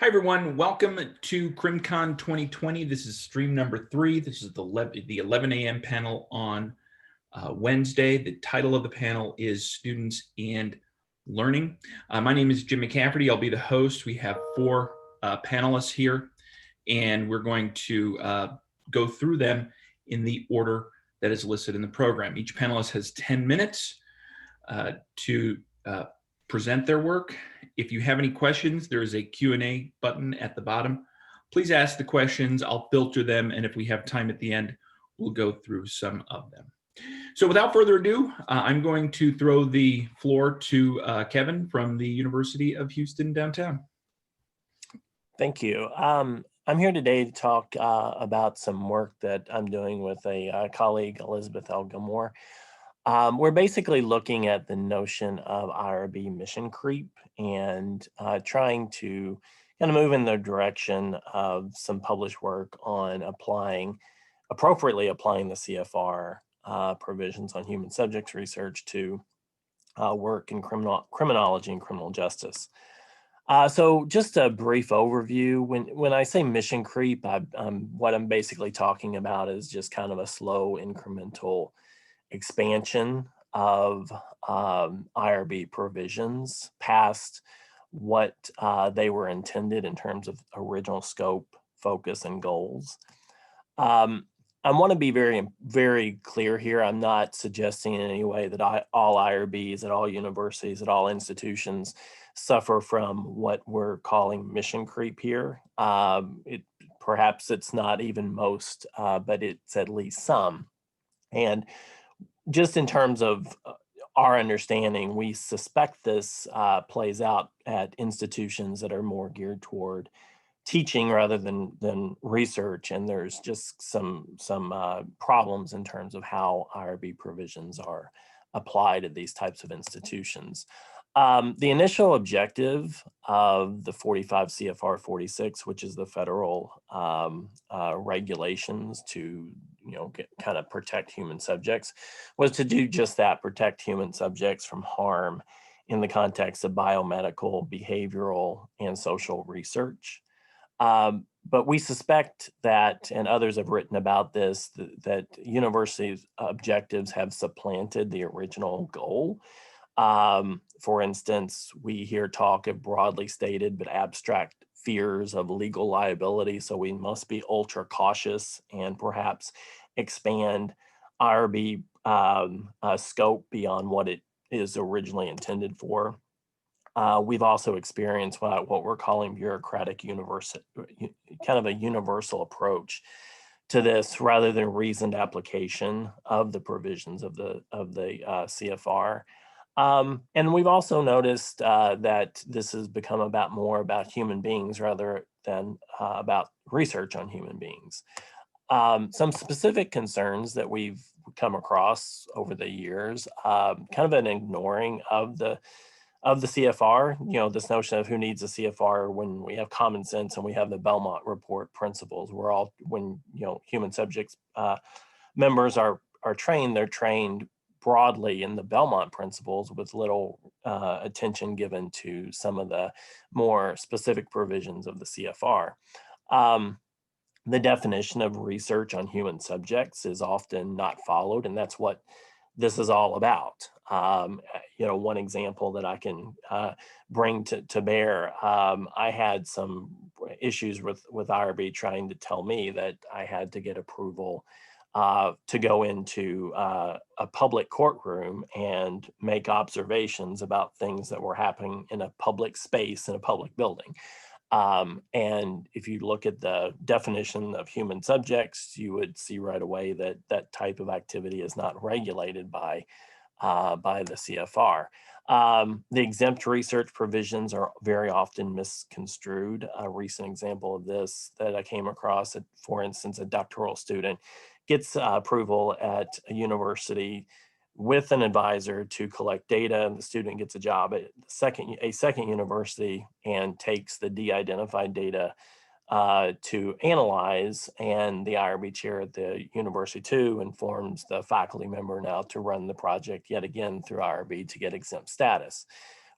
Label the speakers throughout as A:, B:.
A: Hi, everyone. Welcome to CrimCon 2020. This is stream number 3. This is the 11 a.m. panel on Wednesday. The title of the panel is Students and Learning. My name is Jim McCafferty. I'll be the host. We have 4 panelists here, and we're going to go through them in the order that is listed in the program. Each panelist has 10 minutes to present their work. If you have any questions, there is a Q&A button at the bottom. Please ask the questions. I'll filter them, and if we have time at the end, we'll go through some of them. So without further ado, I'm going to throw the floor to Kevin from the University of Houston downtown.
B: Thank you. I'm here today to talk about some work that I'm doing with a colleague, Elizabeth L. Gilmore. We're basically looking at the notion of IRB mission creep and trying to kind of move in the direction of some published work on appropriately applying the CFR provisions on human subjects research to work in criminology and criminal justice. So just a brief overview. When I say mission creep, what I'm basically talking about is just kind of a slow incremental expansion of IRB provisions past what they were intended in terms of original scope, focus, and goals. I want to be very, very clear here. I'm not suggesting in any way that all IRBs at all universities, at all institutions suffer from what we're calling mission creep here. Perhaps it's not even most, but it's at least some. And just in terms of our understanding, we suspect this plays out at institutions that are more geared toward teaching rather than research, and there's just some problems in terms of how IRB provisions are applied at these types of institutions. The initial objective of the 45 CFR 46, which is the federal regulations to kind of protect human subjects, was to do just that, protect human subjects from harm in the context of biomedical, behavioral, and social research. But we suspect that, and others have written about this, that universities' objectives have supplanted the original goal. For instance, we hear talk of broadly stated but abstract fears of legal liability, so we must be ultra cautious and perhaps expand IRB scope beyond what it is originally intended for. We've also experienced what we're calling bureaucratic kind of a universal approach to this rather than reasoned application of the provisions of the CFR. And we've also noticed that this has become more about human beings rather than about research on human beings. Some specific concerns that we've come across over the years, kind of an ignoring of the CFR, this notion of who needs a CFR when we have common sense and we have the Belmont Report principles. When human subjects members are trained, they're trained broadly in the Belmont principles with little attention given to some of the more specific provisions of the CFR. The definition of research on human subjects is often not followed, and that's what this is all about. One example that I can bring to bear, I had some issues with IRB trying to tell me that I had to get approval to go into a public courtroom and make observations about things that were happening in a public space in a public building. And if you look at the definition of human subjects, you would see right away that that type of activity is not regulated by the CFR. The exempt research provisions are very often misconstrued. A recent example of this that I came across, for instance, a doctoral student gets approval at a university with an advisor to collect data, and the student gets a job at a second university and takes the de-identified data to analyze, and the IRB chair at the University too informs the faculty member now to run the project yet again through IRB to get exempt status,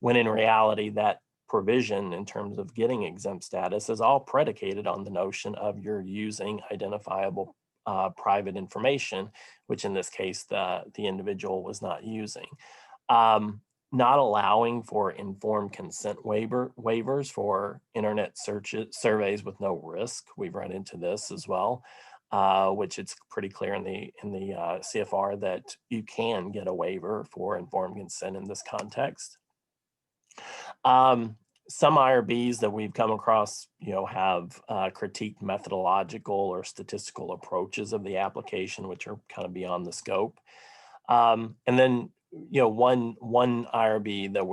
B: when in reality that provision in terms of getting exempt status is all predicated on the notion of you're using identifiable private information, which in this case, the individual was not using. Not allowing for informed consent waivers for internet surveys with no risk. We've run into this as well, which it's pretty clear in the CFR that you can get a waiver for informed consent in this context. Some IRBs that we've come across, have critiqued methodological or statistical approaches of the application, which are kind of beyond the scope. And then, one IRB that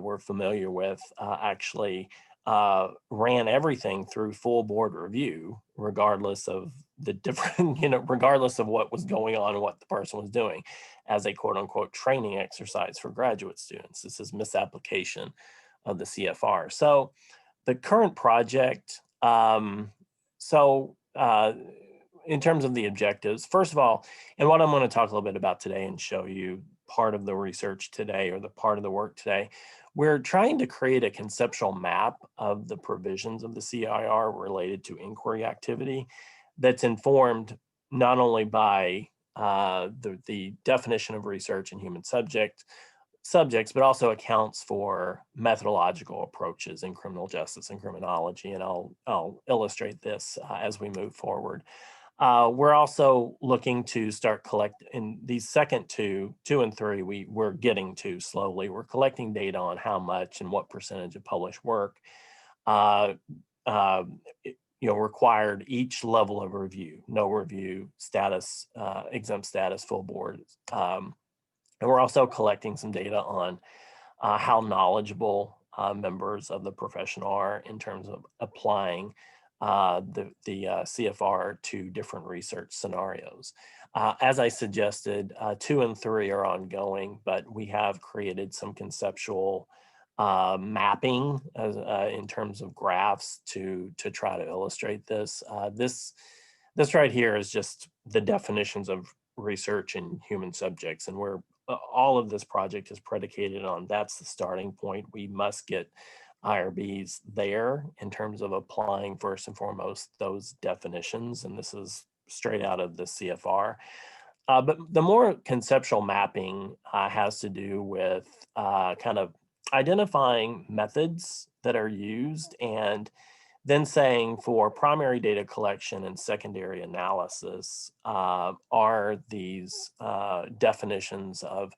B: we're familiar with actually ran everything through full board review, regardless of the different, regardless of what was going on and what the person was doing, as a quote unquote training exercise for graduate students. This is misapplication of the CFR. So the current project, in terms of the objectives, first of all, and what I'm going to talk a little bit about today and show you part of the research today, or the part of the work today, we're trying to create a conceptual map of the provisions of the CIR related to inquiry activity that's informed not only by the definition of research and human subjects, but also accounts for methodological approaches in criminal justice and criminology. And I'll illustrate this as we move forward. We're also looking to start collecting these second two and three, we're getting to slowly. We're collecting data on how much and what percentage of published work required each level of review: no review, status, exempt status, full board. And we're also collecting some data on how knowledgeable members of the profession are in terms of applying the CFR to different research scenarios. As I suggested, 2 and 3 are ongoing, but we have created some conceptual mapping in terms of graphs to try to illustrate this. This right here is just the definitions of research in human subjects, and all of this project is predicated on that's the starting point. We must get IRBs there in terms of applying first and foremost those definitions, and this is straight out of the CFR. But the more conceptual mapping has to do with kind of identifying methods that are used, and then saying for primary data collection and secondary analysis, are these definitions of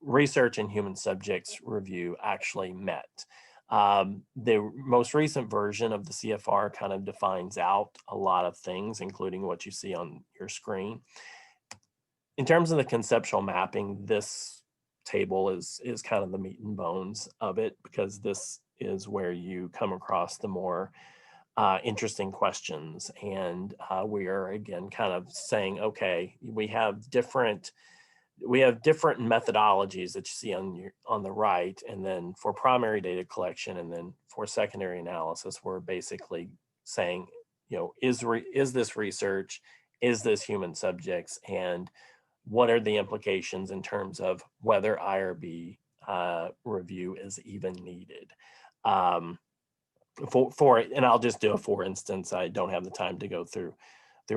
B: research and human subjects review actually met? The most recent version of the CFR kind of defines out a lot of things, including what you see on your screen. In terms of the conceptual mapping, this table is kind of the meat and bones of it, because this is where you come across the more interesting questions. And we are again kind of saying, okay, we have different methodologies that you see on the right, and then for primary data collection, and then for secondary analysis, we're basically saying, is this research, is this human subjects, and what are the implications in terms of whether IRB review is even needed? And I'll just do a for instance. I don't have the time to go through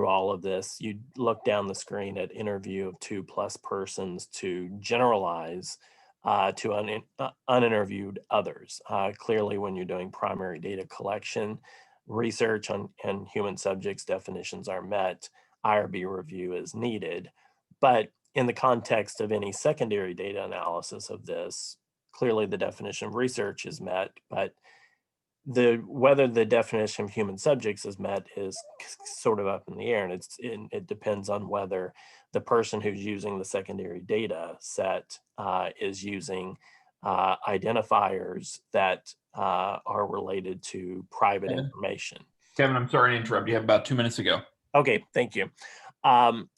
B: all of this. You look down the screen at interview of 2+ persons to generalize to uninterviewed others. Clearly, when you're doing primary data collection, research and human subjects definitions are met, IRB review is needed. But in the context of any secondary data analysis of this, clearly the definition of research is met, but whether the definition of human subjects is met is sort of up in the air, and it depends on whether the person who's using the secondary data set is using identifiers that are related to private information.
A: Kevin, I'm sorry to interrupt. You have about 2 minutes to go.
B: Okay, thank you.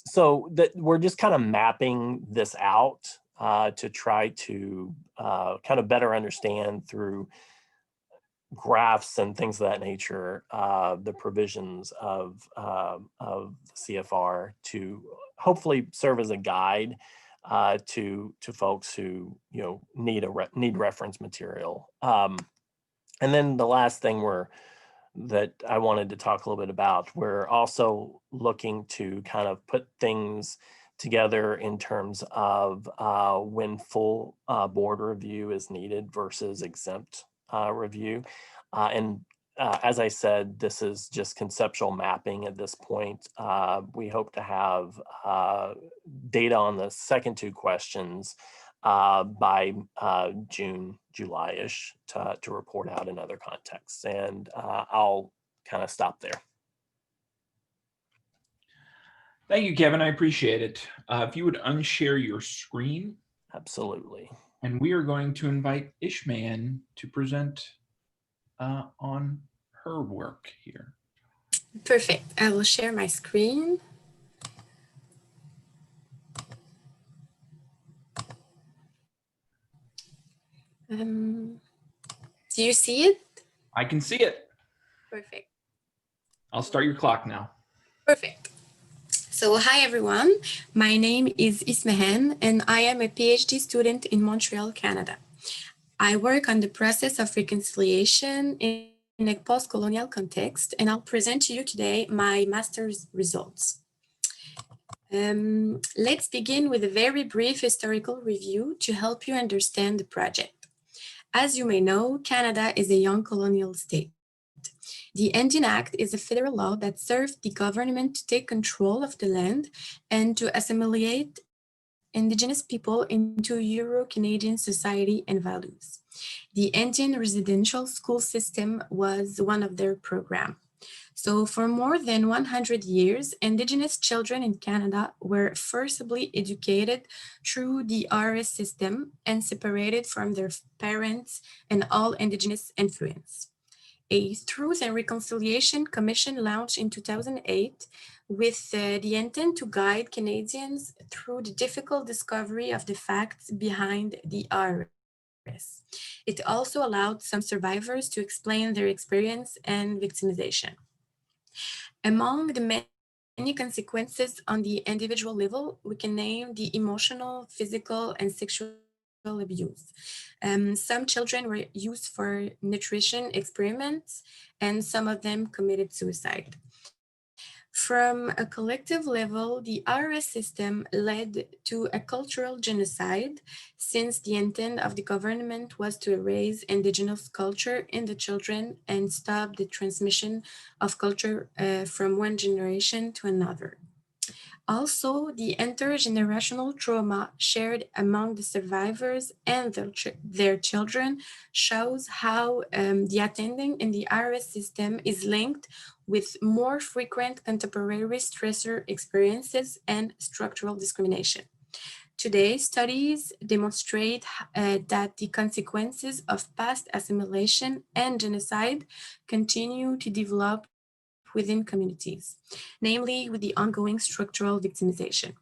B: So we're just kind of mapping this out to try to kind of better understand through graphs and things of that nature, the provisions of CFR to hopefully serve as a guide to folks who need reference material. And then the last thing that I wanted to talk a little bit about, we're also looking to kind of put things together in terms of when full board review is needed versus exempt review. As I said, this is just conceptual mapping at this point. We hope to have data on the second two questions by June, July-ish to report out in other contexts. And I'll kind of stop there.
A: Thank you, Kevin. I appreciate it. If you would unshare your screen.
B: Absolutely.
A: And we are going to invite Ismehen to present on her work here.
C: Perfect. I will share my screen. Do you see it?
A: I can see it.
C: Perfect.
A: I'll start your clock now.
C: Perfect. So hi everyone, my name is Ismehen and I am a PhD student in Montreal, Canada. I work on the process of reconciliation in a post-colonial context, and I'll present to you today my master's results. Let's begin with a very brief historical review to help you understand the project. As you may know, Canada is a young colonial state. The Indian Act is a federal law that served the government to take control of the land and to assimilate Indigenous people into Euro-Canadian society and values. The Indian residential school system was one of their programs. So for more than 100 years, Indigenous children in Canada were forcibly educated through the RS system and separated from their parents and all Indigenous influence. A Truth and Reconciliation Commission launched in 2008 with the intent to guide Canadians through the difficult discovery of the facts behind the RS. It also allowed some survivors to explain their experience and victimization. Among the many consequences on the individual level, we can name the emotional, physical, and sexual abuse. Some children were used for nutrition experiments, and some of them committed suicide. From a collective level, the RS system led to a cultural genocide, since the intent of the government was to erase Indigenous culture in the children and stop the transmission of culture from one generation to another. Also, the intergenerational trauma shared among the survivors and their children shows how the attending in the RS system is linked with more frequent contemporary stressor experiences and structural discrimination. Today, studies demonstrate that the consequences of past assimilation and genocide continue to develop within communities, namely with the ongoing structural victimization.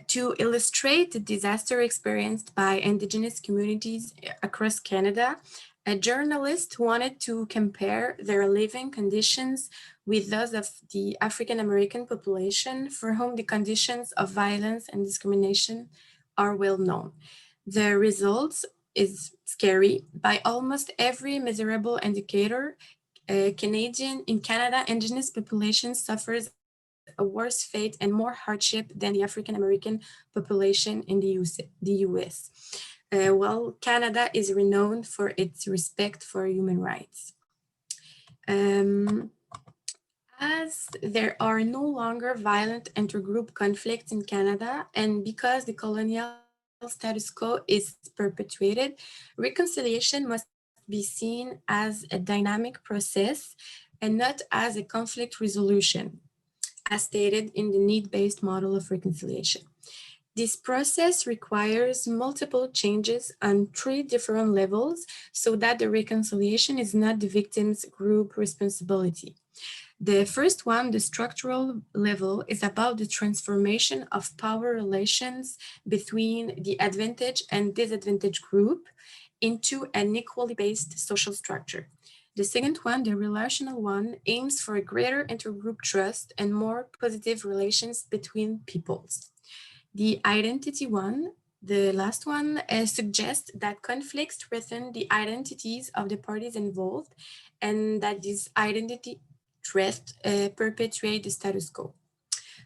C: To illustrate the disaster experienced by Indigenous communities across Canada, a journalist wanted to compare their living conditions with those of the African American population, for whom the conditions of violence and discrimination are well known. The results is scary. By almost every measurable indicator, in Canada, Indigenous population suffers a worse fate and more hardship than the African American population in the US. While Canada is renowned for its respect for human rights. As there are no longer violent intergroup conflicts in Canada, and because the colonial status quo is perpetuated, reconciliation must be seen as a dynamic process and not as a conflict resolution, as stated in the need-based model of reconciliation. This process requires multiple changes on 3 different levels so that the reconciliation is not the victim's group responsibility. The first one, the structural level, is about the transformation of power relations between the advantaged and disadvantaged group into an equally based social structure. The second one, the relational one, aims for a greater intergroup trust and more positive relations between peoples. The identity one, the last one, suggests that conflicts threaten the identities of the parties involved and that this identity threat perpetuate the status quo.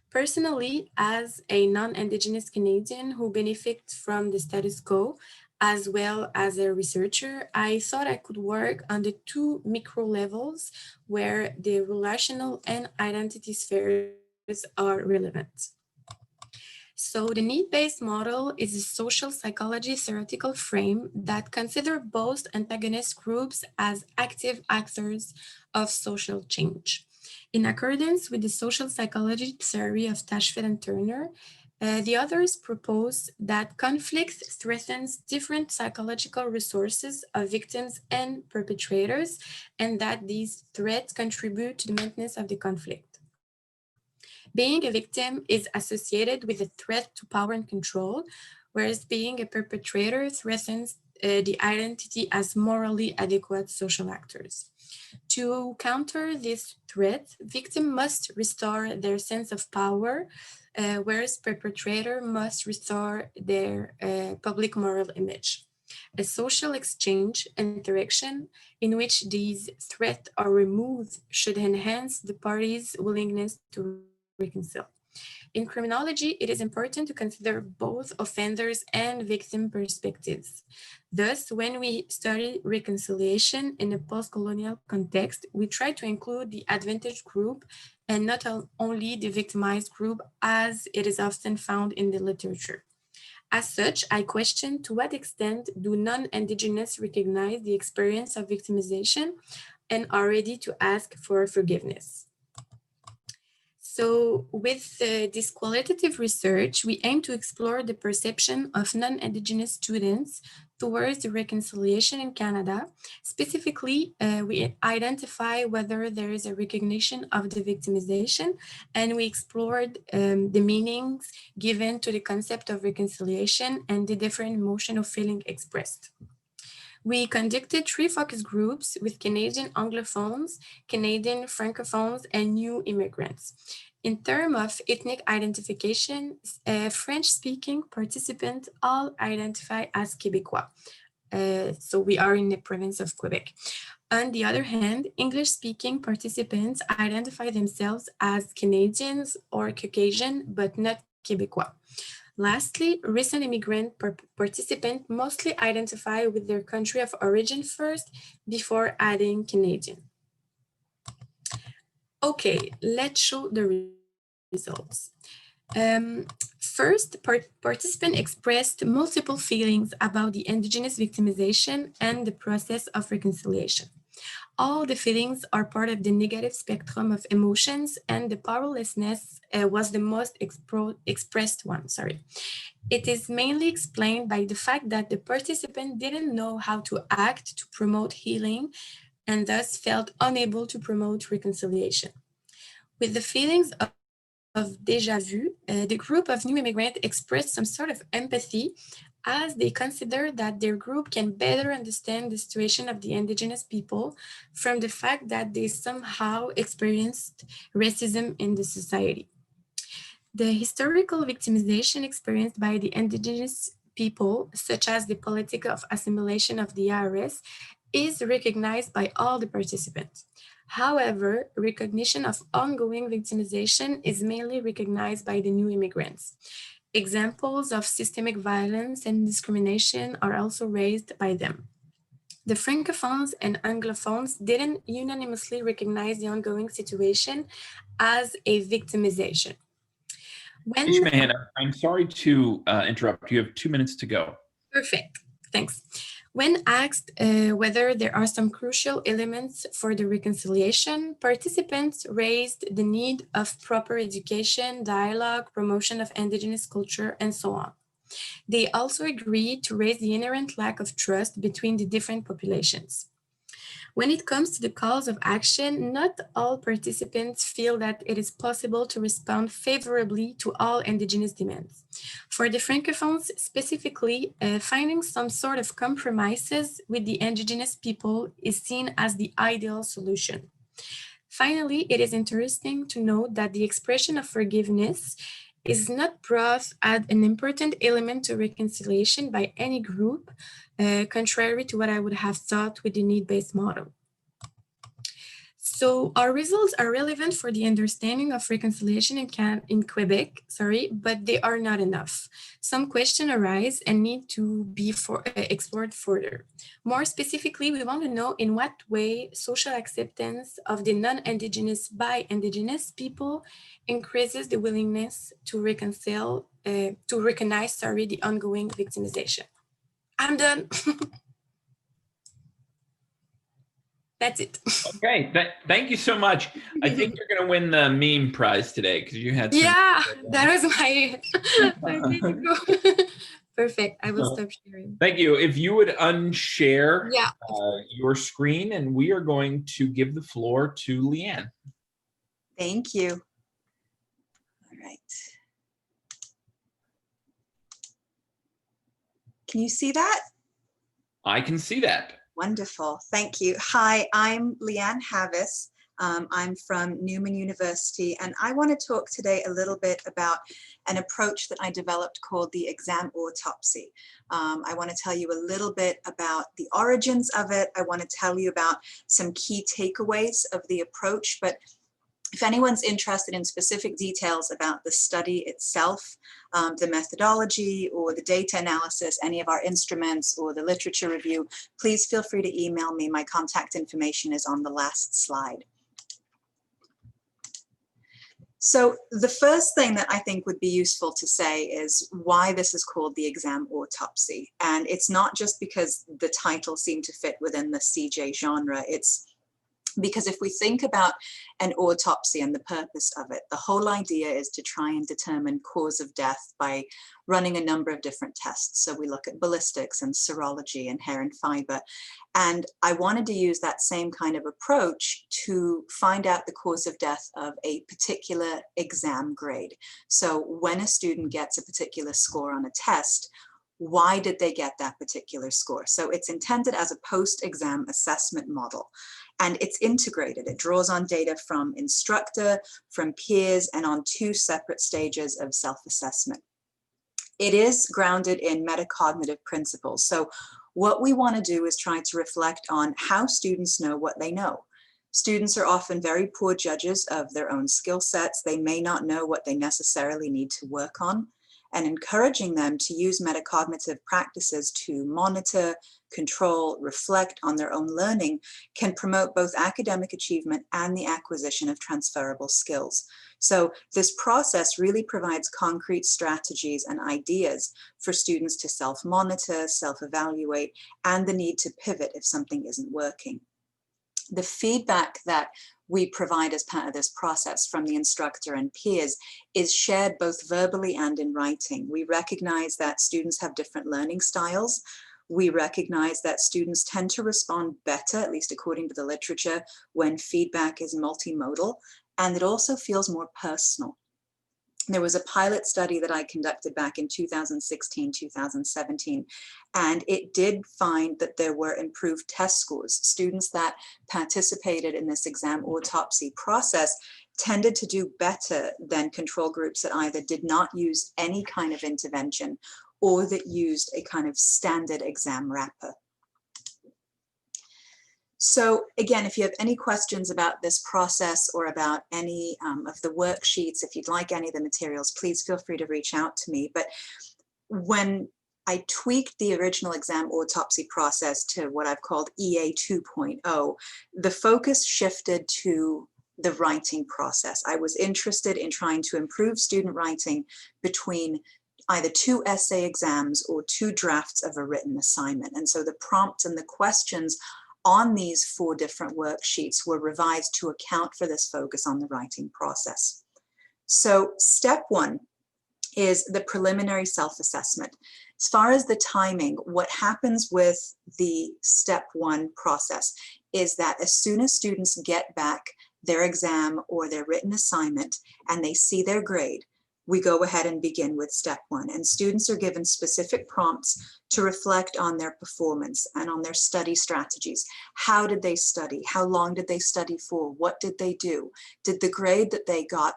C: Personally, as a non-Indigenous Canadian who benefits from the status quo, as well as a researcher, I thought I could work on the two micro levels where the relational and identity spheres are relevant. So the need-based model is a social psychology theoretical frame that considers both antagonist groups as active actors of social change. In accordance with the social psychology theory of Tashfeld and Turner, the authors propose that conflict threatens different psychological resources of victims and perpetrators, and that these threats contribute to the maintenance of the conflict. Being a victim is associated with a threat to power and control, whereas being a perpetrator threatens the identity as morally adequate social actors. To counter this threat, victims must restore their sense of power, whereas perpetrator must restore their public moral image. A social exchange interaction in which these threats are removed should enhance the parties' willingness to reconcile. In criminology, it is important to consider both offenders and victim perspectives. Thus, when we study reconciliation in a post-colonial context, we try to include the advantaged group and not only the victimized group, as it is often found in the literature. As such, I question to what extent do non-Indigenous recognize the experience of victimization and are ready to ask for forgiveness. So with this qualitative research, we aim to explore the perception of non-Indigenous students towards the reconciliation in Canada. Specifically, we identify whether there is a recognition of the victimization, and we explored the meanings given to the concept of reconciliation and the different emotional feeling expressed. We conducted 3 focus groups with Canadian Anglophones, Canadian Francophones, and new immigrants. In terms of ethnic identification, French-speaking participants all identify as Québécois. So we are in the province of Quebec. On the other hand, English-speaking participants identify themselves as Canadians or Caucasian, but not Québécois. Lastly, recent immigrant participants mostly identify with their country of origin first before adding Canadian. Okay, let's show the results. First, participants expressed multiple feelings about the Indigenous victimization and the process of reconciliation. All the feelings are part of the negative spectrum of emotions, and the powerlessness was the most expressed one. It is mainly explained by the fact that the participant didn't know how to act to promote healing and thus felt unable to promote reconciliation. With the feelings of déjà vu, the group of new immigrants expressed some sort of empathy as they consider that their group can better understand the situation of the Indigenous people from the fact that they somehow experienced racism in the society. The historical victimization experienced by the Indigenous people, such as the politic of assimilation of the IRS, is recognized by all the participants. However, recognition of ongoing victimization is mainly recognized by the new immigrants. Examples of systemic violence and discrimination are also raised by them. The Francophones and Anglophones didn't unanimously recognize the ongoing situation as a victimization.
A: Ismehen, I'm sorry to interrupt. You have 2 minutes to go.
C: Perfect. Thanks. When asked whether there are some crucial elements for the reconciliation, participants raised the need of proper education, dialogue, promotion of Indigenous culture, and so on. They also agreed to raise the inherent lack of trust between the different populations. When it comes to the calls of action, not all participants feel that it is possible to respond favorably to all Indigenous demands. For the Francophones specifically, finding some sort of compromises with the Indigenous people is seen as the ideal solution. Finally, it is interesting to note that the expression of forgiveness is not brought as an important element to reconciliation by any group, contrary to what I would have thought with the need-based model. So our results are relevant for the understanding of reconciliation in Quebec, but they are not enough. Some questions arise and need to be explored further. More specifically, we want to know in what way social acceptance of the non-Indigenous by Indigenous people increases the willingness to reconcile, to recognize, the ongoing victimization. I'm done. That's it.
A: Okay, thank you so much. I think you're going to win the meme prize today because you had some.
C: Yeah, that was my Perfect. I will stop sharing.
A: Thank you. If you would unshare
C: Yeah.
A: your screen, and we are going to give the floor to Leanne.
D: Thank you. All right. Can you see that?
A: I can see that.
D: Wonderful. Thank you. Hi, I'm Leanne Havis. I'm from Neumann University, and I want to talk today a little bit about an approach that I developed called the exam autopsy. I want to tell you a little bit about the origins of it. I want to tell you about some key takeaways of the approach, but if anyone's interested in specific details about the study itself, the methodology or the data analysis, any of our instruments or the literature review, please feel free to email me. My contact information is on the last slide. So the first thing that I think would be useful to say is why this is called the exam autopsy. And it's not just because the title seemed to fit within the CJ genre. It's because if we think about an autopsy and the purpose of it, the whole idea is to try and determine cause of death by running a number of different tests. So we look at ballistics and serology and hair and fiber. And I wanted to use that same kind of approach to find out the cause of death of a particular exam grade. So when a student gets a particular score on a test, why did they get that particular score? So it's intended as a post-exam assessment model. And it's integrated. It draws on data from instructor, from peers, and on two separate stages of self-assessment. It is grounded in metacognitive principles. So what we want to do is try to reflect on how students know what they know. Students are often very poor judges of their own skill sets. They may not know what they necessarily need to work on. And encouraging them to use metacognitive practices to monitor, control, reflect on their own learning can promote both academic achievement and the acquisition of transferable skills. So this process really provides concrete strategies and ideas for students to self-monitor, self-evaluate, and the need to pivot if something isn't working. The feedback that we provide as part of this process from the instructor and peers is shared both verbally and in writing. We recognize that students have different learning styles. We recognize that students tend to respond better, at least according to the literature, when feedback is multimodal, and it also feels more personal. There was a pilot study that I conducted back in 2016, 2017, and it did find that there were improved test scores. Students that participated in this exam autopsy process tended to do better than control groups that either did not use any kind of intervention or that used a kind of standard exam wrapper. So again, if you have any questions about this process or about any of the worksheets, if you'd like any of the materials, please feel free to reach out to me. But when I tweaked the original exam autopsy process to what I've called EA 2.0, the focus shifted to the writing process. I was interested in trying to improve student writing between either two essay exams or two drafts of a written assignment. And so the prompts and the questions on these 4 different worksheets were revised to account for this focus on the writing process. So step 1 is the preliminary self-assessment. As far as the timing, what happens with the step 1 process is that as soon as students get back their exam or their written assignment and they see their grade, we go ahead and begin with step 1. And students are given specific prompts to reflect on their performance and on their study strategies. How did they study? How long did they study for? What did they do? Did the grade that they got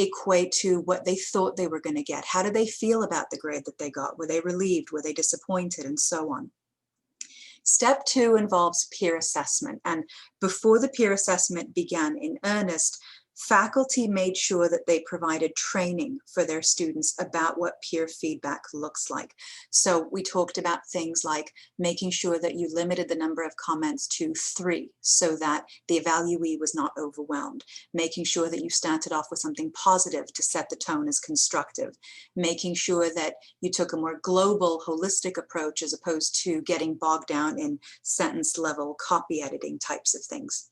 D: equate to what they thought they were going to get. How did they feel about the grade that they got? Were they relieved? Were they disappointed? And so on. Step 2 involves peer assessment. And before the peer assessment began in earnest, faculty made sure that they provided training for their students about what peer feedback looks like. So we talked about things like making sure that you limited the number of comments to 3 so that the evaluee was not overwhelmed, making sure that you started off with something positive to set the tone as constructive, making sure that you took a more global, holistic approach as opposed to getting bogged down in sentence level copy editing types of things.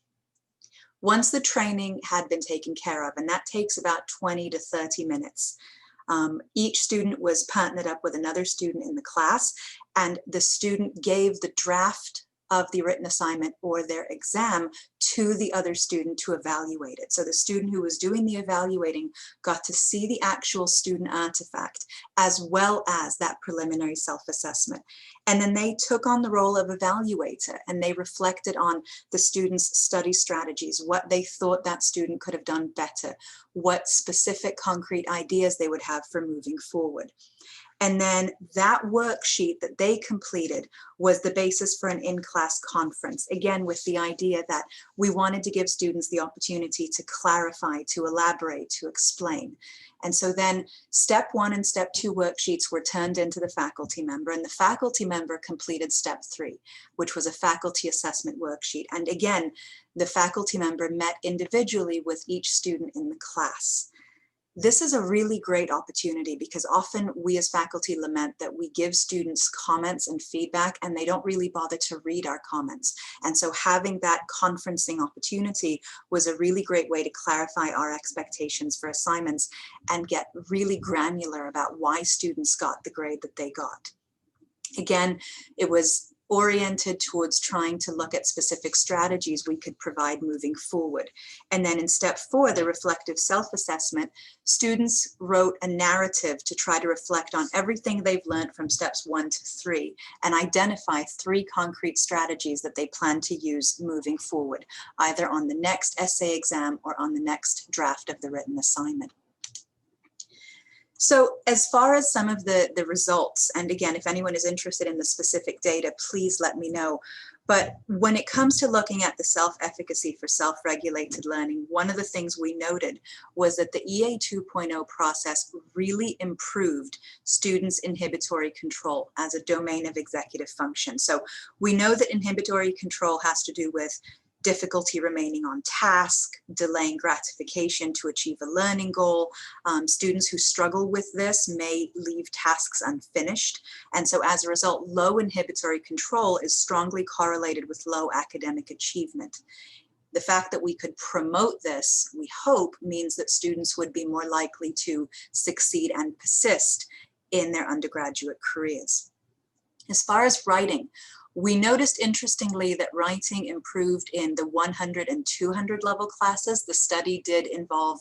D: Once the training had been taken care of, and that takes about 20 to 30 minutes, each student was partnered up with another student in the class, and the student gave the draft of the written assignment or their exam to the other student to evaluate it. So the student who was doing the evaluating got to see the actual student artifact as well as that preliminary self-assessment. And then they took on the role of evaluator, and they reflected on the student's study strategies, what they thought that student could have done better, what specific concrete ideas they would have for moving forward. And then that worksheet that they completed was the basis for an in-class conference, again, with the idea that we wanted to give students the opportunity to clarify, to elaborate, to explain. And so then step 1 and step 2 worksheets were turned into the faculty member, and the faculty member completed step 3, which was a faculty assessment worksheet. And again, the faculty member met individually with each student in the class. This is a really great opportunity because often we as faculty lament that we give students comments and feedback and they don't really bother to read our comments. And so having that conferencing opportunity was a really great way to clarify our expectations for assignments and get really granular about why students got the grade that they got. Again, it was oriented towards trying to look at specific strategies we could provide moving forward. And then in step 4, the reflective self-assessment, students wrote a narrative to try to reflect on everything they've learned from steps 1 to 3 and identify 3 concrete strategies that they plan to use moving forward, either on the next essay exam or on the next draft of the written assignment. So as far as some of the results, and again, if anyone is interested in the specific data, please let me know. But when it comes to looking at the self-efficacy for self-regulated learning, one of the things we noted was that the EA 2.0 process really improved students' inhibitory control as a domain of executive function. So we know that inhibitory control has to do with difficulty remaining on task, delaying gratification to achieve a learning goal. Students who struggle with this may leave tasks unfinished. And so as a result, low inhibitory control is strongly correlated with low academic achievement. The fact that we could promote this, we hope, means that students would be more likely to succeed and persist in their undergraduate careers. As far as writing, we noticed, interestingly, that writing improved in the 100 and 200 level classes. The study did involve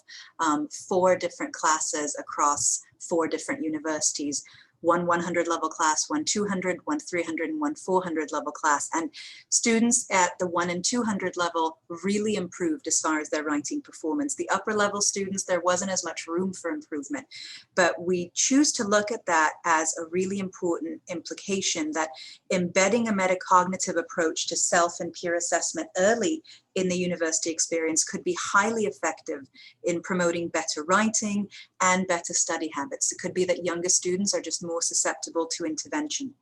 D: 4 different classes across 4 different universities. One 100 level class, one 200, one 300, and one 400 level class. And students at the 1 and 200 level really improved as far as their writing performance. The upper level students, there wasn't as much room for improvement, but we choose to look at that as a really important implication that embedding a metacognitive approach to self and peer assessment early in the university experience could be highly effective in promoting better writing and better study habits. It could be that younger students are just more susceptible to intervention.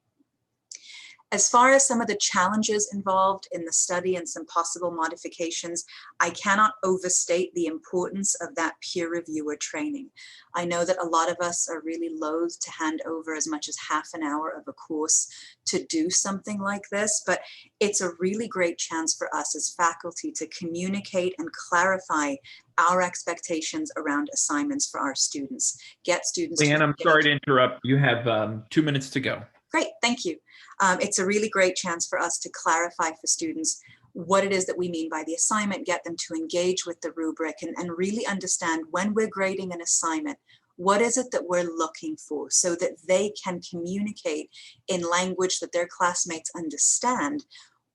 D: As far as some of the challenges involved in the study and some possible modifications, I cannot overstate the importance of that peer reviewer training. I know that a lot of us are really loath to hand over as much as half an hour of a course to do something like this, but it's a really great chance for us as faculty to communicate and clarify our expectations around assignments for our students. Get students.
A: Leanne, I'm sorry to interrupt. You have 2 minutes to go.
D: Great, thank you. It's a really great chance for us to clarify for students what it is that we mean by the assignment, get them to engage with the rubric and really understand when we're grading an assignment, what is it that we're looking for so that they can communicate in language that their classmates understand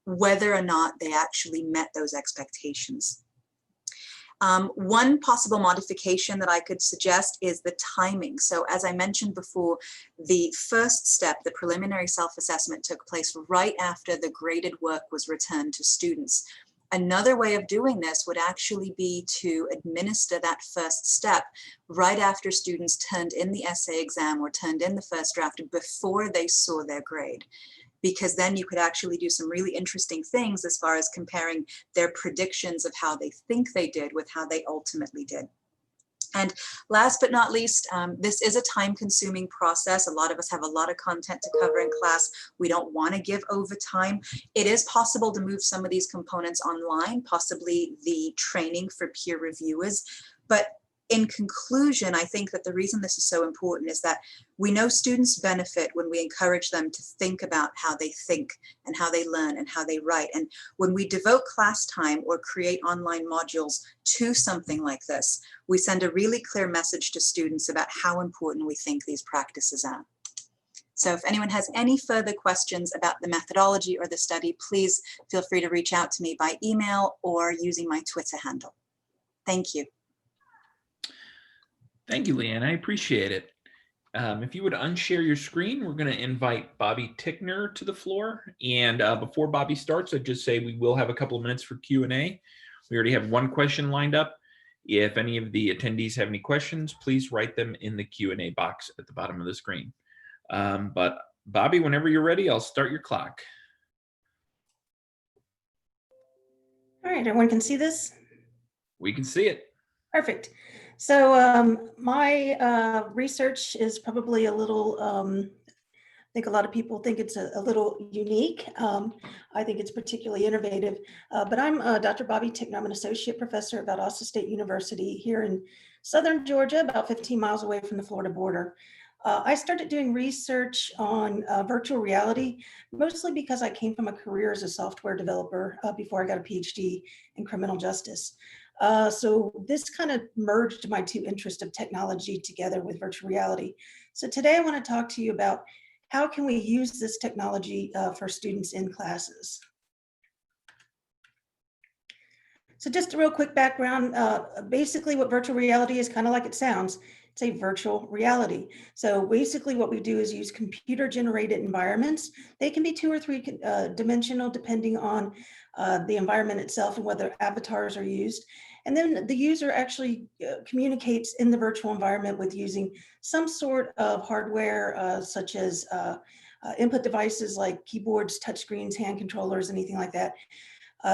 D: whether or not they actually met those expectations. One possible modification that I could suggest is the timing. So as I mentioned before, the first step, the preliminary self-assessment, took place right after the graded work was returned to students. Another way of doing this would actually be to administer that first step right after students turned in the essay exam or turned in the first draft before they saw their grade, because then you could actually do some really interesting things as far as comparing their predictions of how they think they did with how they ultimately did. And last but not least, this is a time-consuming process. A lot of us have a lot of content to cover in class. We don't want to give over time. It is possible to move some of these components online, possibly the training for peer reviewers. But in conclusion, I think that the reason this is so important is that we know students benefit when we encourage them to think about how they think and how they learn and how they write. And when we devote class time or create online modules to something like this, we send a really clear message to students about how important we think these practices are. So if anyone has any further questions about the methodology or the study, please feel free to reach out to me by email or using my Twitter handle. Thank you.
A: Thank you, Leanne. I appreciate it. If you would unshare your screen, we're going to invite Bobbie Ticknor to the floor. And before Bobbie starts, I'd just say we will have a couple of minutes for Q&A. We already have one question lined up. If any of the attendees have any questions, please write them in the Q&A box at the bottom of the screen. But Bobbie, whenever you're ready, I'll start your clock.
E: All right, everyone can see this?
A: We can see it.
E: Perfect. So my research is probably a little, I think a lot of people think it's a little unique. I think it's particularly innovative, but I'm Dr. Bobbie Ticknor. I'm an associate professor at Valdosta State University here in southern Georgia, about 15 miles away from the Florida border. I started doing research on virtual reality, mostly because I came from a career as a software developer before I got a PhD in criminal justice. So this kind of merged my two interests of technology together with virtual reality. So today I want to talk to you about how can we use this technology for students in classes. So just a real quick background, basically what virtual reality is, kind of like it sounds, it's a virtual reality. So basically what we do is use computer generated environments. They can be 2 or 3 dimensional depending on the environment itself and whether avatars are used. And then the user actually communicates in the virtual environment with using some sort of hardware such as input devices like keyboards, touchscreens, hand controllers, anything like that.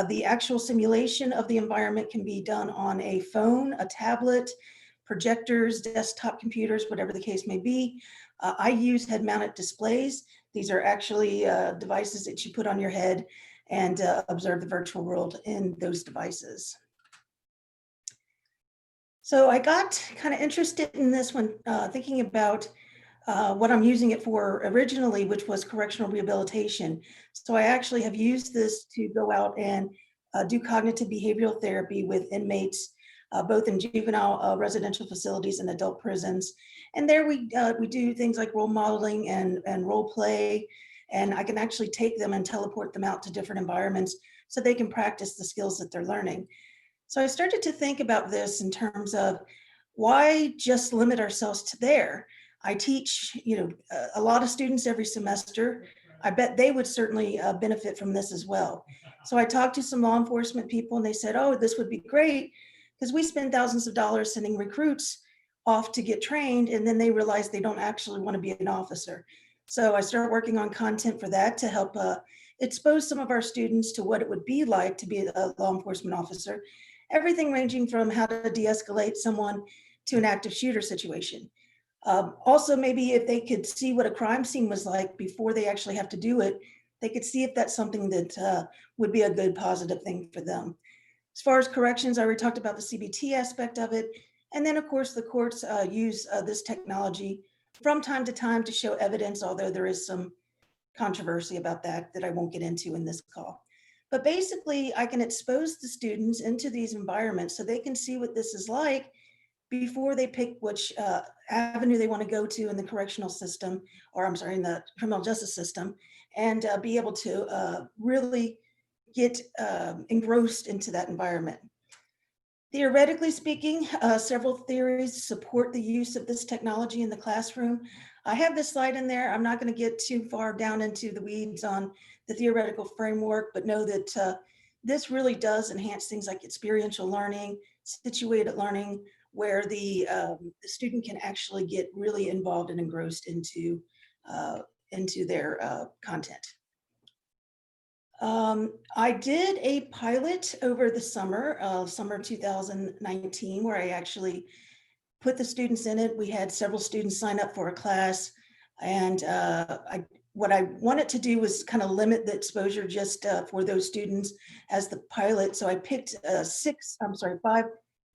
E: The actual simulation of the environment can be done on a phone, a tablet, projectors, desktop computers, whatever the case may be. I use head-mounted displays. These are actually devices that you put on your head and observe the virtual world in those devices. So I got kind of interested in this when thinking about what I'm using it for originally, which was correctional rehabilitation. So I actually have used this to go out and do cognitive behavioral therapy with inmates, both in juvenile residential facilities and adult prisons. And there we do things like role modeling and role play. And I can actually take them and teleport them out to different environments so they can practice the skills that they're learning. So I started to think about this in terms of why just limit ourselves to there? I teach, a lot of students every semester. I bet they would certainly benefit from this as well. So I talked to some law enforcement people and they said, oh, this would be great because we spend thousands of dollars sending recruits off to get trained and then they realize they don't actually want to be an officer. So I started working on content for that to help expose some of our students to what it would be like to be a law enforcement officer. Everything ranging from how to de-escalate someone to an active shooter situation. Also, maybe if they could see what a crime scene was like before they actually have to do it, they could see if that's something that would be a good positive thing for them. As far as corrections, I already talked about the CBT aspect of it. And then of course, the courts use this technology from time to time to show evidence, although there is some controversy about that I won't get into in this call. But basically, I can expose the students into these environments so they can see what this is like before they pick which avenue they want to go to in the correctional system, or I'm sorry, in the criminal justice system, and be able to really get engrossed into that environment. Theoretically speaking, several theories support the use of this technology in the classroom. I have this slide in there. I'm not going to get too far down into the weeds on the theoretical framework, but know that this really does enhance things like experiential learning, situated learning, where the student can actually get really involved and engrossed into their content. I did a pilot over the summer of 2019, where I actually put the students in it. We had several students sign up for a class, and what I wanted to do was kind of limit the exposure just for those students as the pilot. So I picked 5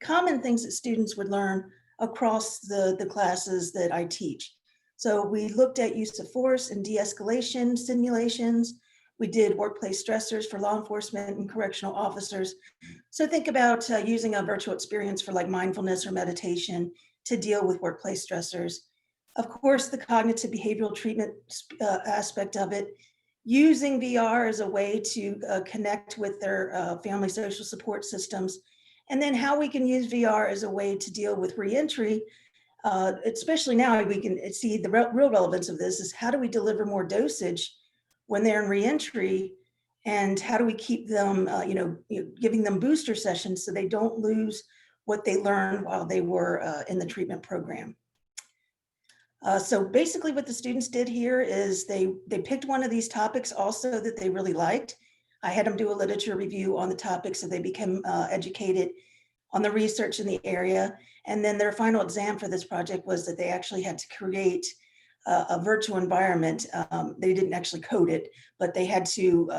E: common things that students would learn across the classes that I teach. So we looked at use of force and de-escalation simulations. We did workplace stressors for law enforcement and correctional officers. So think about using a virtual experience for like mindfulness or meditation to deal with workplace stressors. Of course, the cognitive behavioral treatment aspect of it, using VR as a way to connect with their family social support systems, and then how we can use VR as a way to deal with reentry. Especially now, we can see the real relevance of this is how do we deliver more dosage when they're in reentry, and how do we keep them, giving them booster sessions so they don't lose what they learned while they were in the treatment program. So basically what the students did here is they picked one of these topics also that they really liked. I had them do a literature review on the topic so they became educated on the research in the area. And then their final exam for this project was that they actually had to create a virtual environment. They didn't actually code it, but they had to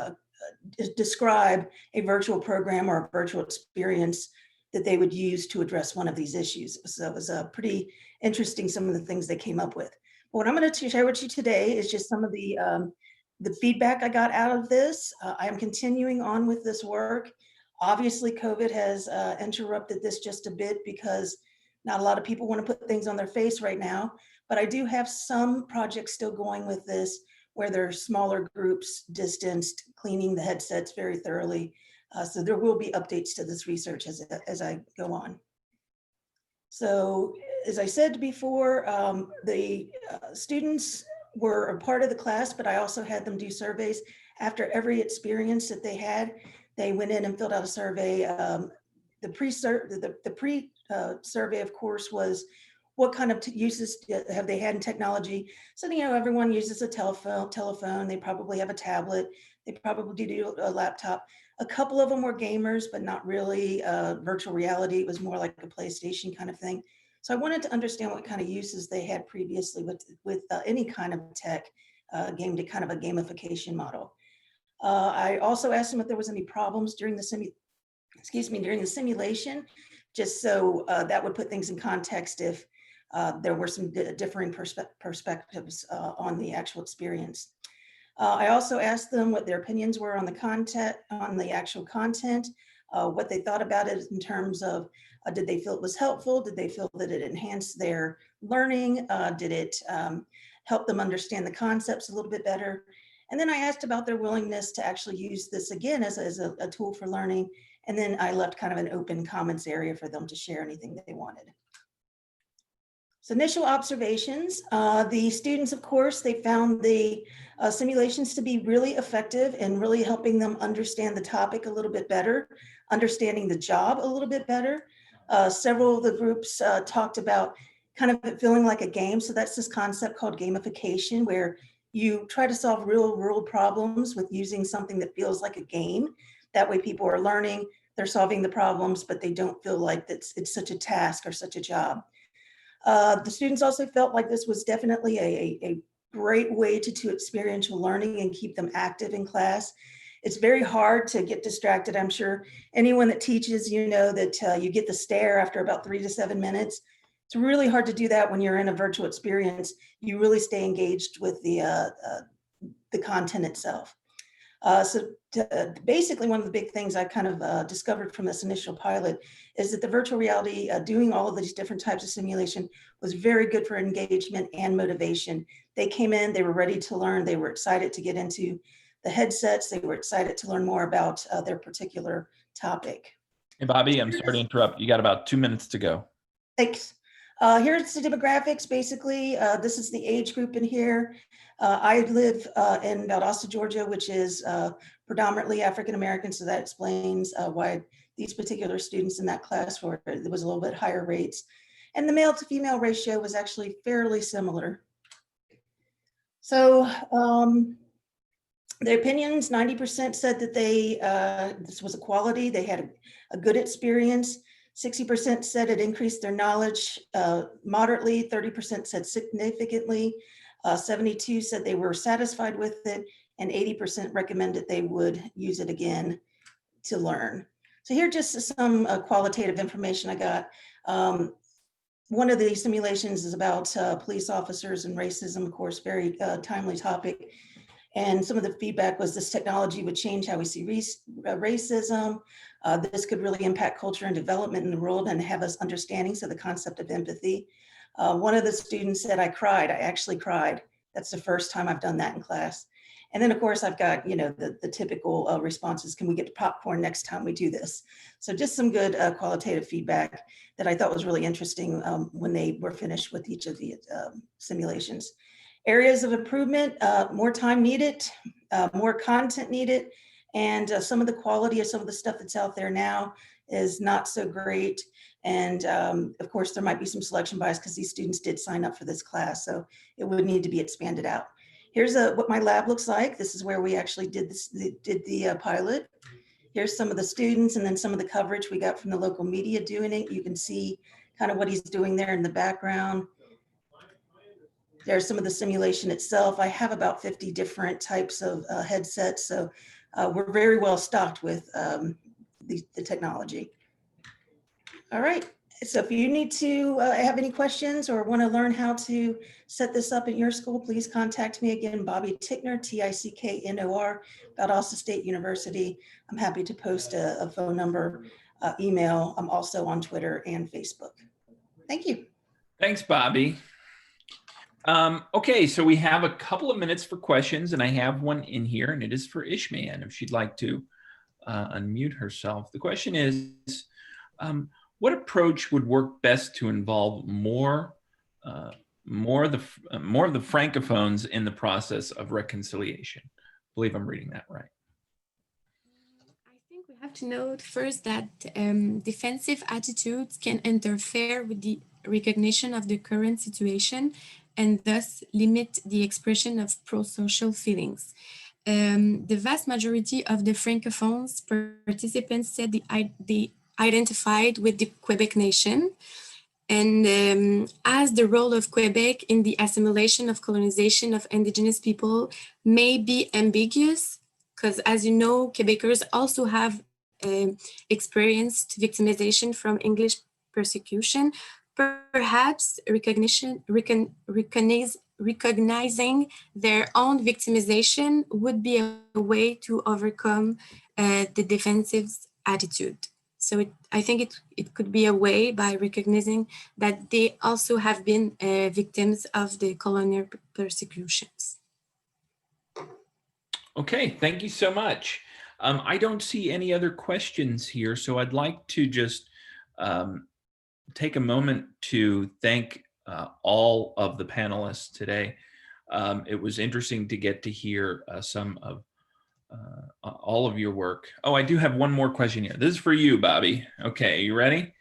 E: describe a virtual program or a virtual experience that they would use to address one of these issues. So it was pretty interesting, some of the things they came up with. But what I'm going to share with you today is just some of the feedback I got out of this. I am continuing on with this work. Obviously, COVID has interrupted this just a bit because not a lot of people want to put things on their face right now, but I do have some projects still going with this where there are smaller groups, distanced, cleaning the headsets very thoroughly. So there will be updates to this research as I go on. So as I said before, the students were a part of the class, but I also had them do surveys. After every experience that they had, they went in and filled out a survey. The pre-survey, of course, was what kind of uses have they had in technology? So, everyone uses a telephone. They probably have a tablet. They probably do a laptop. A couple of them were gamers, but not really virtual reality. It was more like a PlayStation kind of thing. So I wanted to understand what kind of uses they had previously with any kind of tech game to kind of a gamification model. I also asked them if there was any problems during the simulation, just so that would put things in context if there were some differing perspectives on the actual experience. I also asked them what their opinions were on the actual content, what they thought about it in terms of did they feel it was helpful? Did they feel that it enhanced their learning? Did it help them understand the concepts a little bit better? And then I asked about their willingness to actually use this again as a tool for learning. And then I left kind of an open comments area for them to share anything that they wanted. So initial observations, the students, of course, they found the simulations to be really effective and really helping them understand the topic a little bit better, understanding the job a little bit better. Several of the groups talked about kind of it feeling like a game. So that's this concept called gamification, where you try to solve real world problems with using something that feels like a game. That way people are learning, they're solving the problems, but they don't feel like it's such a task or such a job. The students also felt like this was definitely a great way to do experiential learning and keep them active in class. It's very hard to get distracted. I'm sure anyone that teaches, that you get the stare after about 3 to 7 minutes. It's really hard to do that when you're in a virtual experience. You really stay engaged with the content itself. Basically, one of the big things I kind of discovered from this initial pilot is that the virtual reality, doing all of these different types of simulation was very good for engagement and motivation. They came in, they were ready to learn, they were excited to get into the headsets, they were excited to learn more about their particular topic.
A: Hey, Bobbie, I'm sorry to interrupt. You got about 2 minutes to go.
E: Thanks. Here's the demographics. Basically, this is the age group in here. I live in Valdosta, Georgia, which is predominantly African American, so that explains why these particular students in that class there was a little bit higher rates. And the male to female ratio was actually fairly similar. So their opinions, 90% said that this was a quality, they had a good experience. 60% said it increased their knowledge moderately, 30% said significantly, 72 said they were satisfied with it, and 80% recommended they would use it again to learn. So here are just some qualitative information I got. One of the simulations is about police officers and racism, of course, very timely topic. And some of the feedback was this technology would change how we see racism. This could really impact culture and development in the world and have us understanding, so the concept of empathy. One of the students said, I cried, I actually cried. That's the first time I've done that in class. And then of course I've got, the typical responses, can we get popcorn next time we do this? So just some good qualitative feedback that I thought was really interesting when they were finished with each of the simulations. Areas of improvement, more time needed, more content needed, and some of the quality of some of the stuff that's out there now is not so great. And of course, there might be some selection bias because these students did sign up for this class, so it would need to be expanded out. Here's what my lab looks like. This is where we actually did the pilot. Here's some of the students and then some of the coverage we got from the local media doing it. You can see kind of what he's doing there in the background. There's some of the simulation itself. I have about 50 different types of headsets, so we're very well stocked with the technology. All right, so if you need to have any questions or want to learn how to set this up at your school, please contact me again, Bobbie Ticknor, Ticknor, Valdosta State University. I'm happy to post a phone number, email. I'm also on Twitter and Facebook. Thank you.
A: Thanks, Bobbie. Okay, so we have a couple of minutes for questions, and I have one in here, and it is for Ismehen, if she'd like to unmute herself. The question is, what approach would work best to involve more of the francophones in the process of reconciliation? I believe I'm reading that right.
C: I think we have to note first that defensive attitudes can interfere with the recognition of the current situation and thus limit the expression of pro-social feelings. The vast majority of the francophones participants said they identified with the Quebec nation, and as the role of Quebec in the assimilation of colonization of Indigenous people may be ambiguous, because as you know, Quebecers also have experienced victimization from English persecution. Perhaps recognizing their own victimization would be a way to overcome the defensive attitude. So I think it could be a way by recognizing that they also have been victims of the colonial persecutions.
A: Okay, thank you so much. I don't see any other questions here, so I'd like to just take a moment to thank all of the panelists today. It was interesting to get to hear some of all of your work. Oh, I do have one more question here. This is for you, Bobbie. Okay, you ready?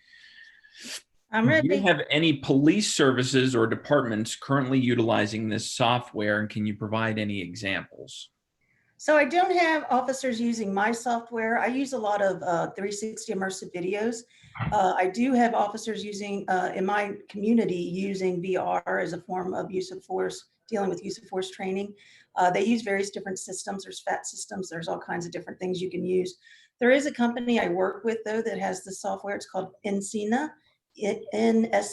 E: I'm ready.
A: Do you have any police services or departments currently utilizing this software, and can you provide any examples?
E: So I don't have officers using my software. I use a lot of 360 immersive videos. I do have officers using, in my community, using VR as a form of use of force, dealing with use of force training. They use various different systems. There's FAT systems. There's all kinds of different things you can use. There is a company I work with, though, that has the software. It's called Nsensa. Nsensa.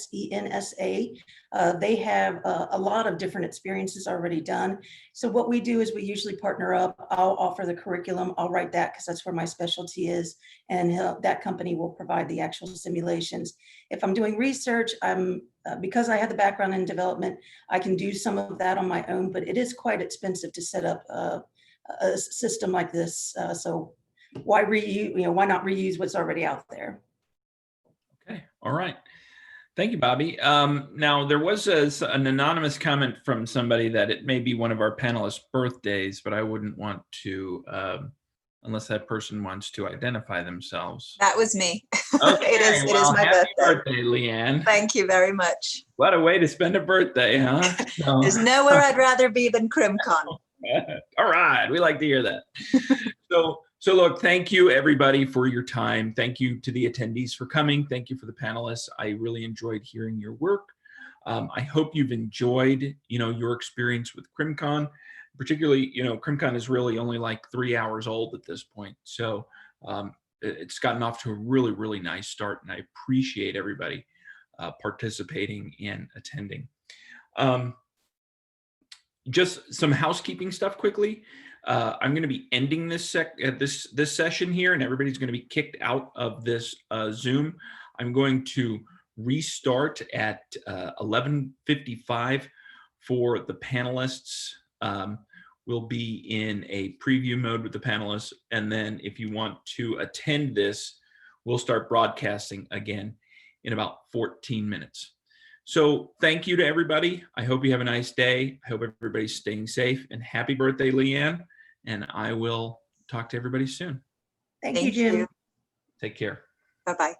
E: They have a lot of different experiences already done. So what we do is we usually partner up. I'll offer the curriculum. I'll write that because that's where my specialty is. And that company will provide the actual simulations. If I'm doing research, because I have the background in development, I can do some of that on my own, but it is quite expensive to set up a system like this. So why reuse, why not reuse what's already out there?
A: Okay, all right. Thank you, Bobbie. Now, there was an anonymous comment from somebody that it may be one of our panelists' birthdays, but I wouldn't want to, unless that person wants to identify themselves.
D: That was me.
A: Okay,
D: It is my
A: happy
D: birthday.
A: Leanne.
D: Thank you very much.
A: What a way to spend a birthday, huh?
D: There's nowhere I'd rather be than CrimCon.
A: All right, we like to hear that. So look, thank you everybody for your time. Thank you to the attendees for coming. Thank you for the panelists. I really enjoyed hearing your work. I hope you've enjoyed, your experience with CrimCon. Particularly, CrimCon is really only like 3 hours old at this point. So it's gotten off to a really, really nice start, and I appreciate everybody participating and attending. Just some housekeeping stuff quickly. I'm going to be ending this session here, and everybody's going to be kicked out of this Zoom. I'm going to restart at 11:55 for the panelists. We'll be in a preview mode with the panelists, and then if you want to attend this, we'll start broadcasting again in about 14 minutes. So thank you to everybody. I hope you have a nice day. I hope everybody's staying safe, and happy birthday, Leanne. And I will talk to everybody soon.
E: Thank you, Jim.
A: Take care.
D: Bye-bye.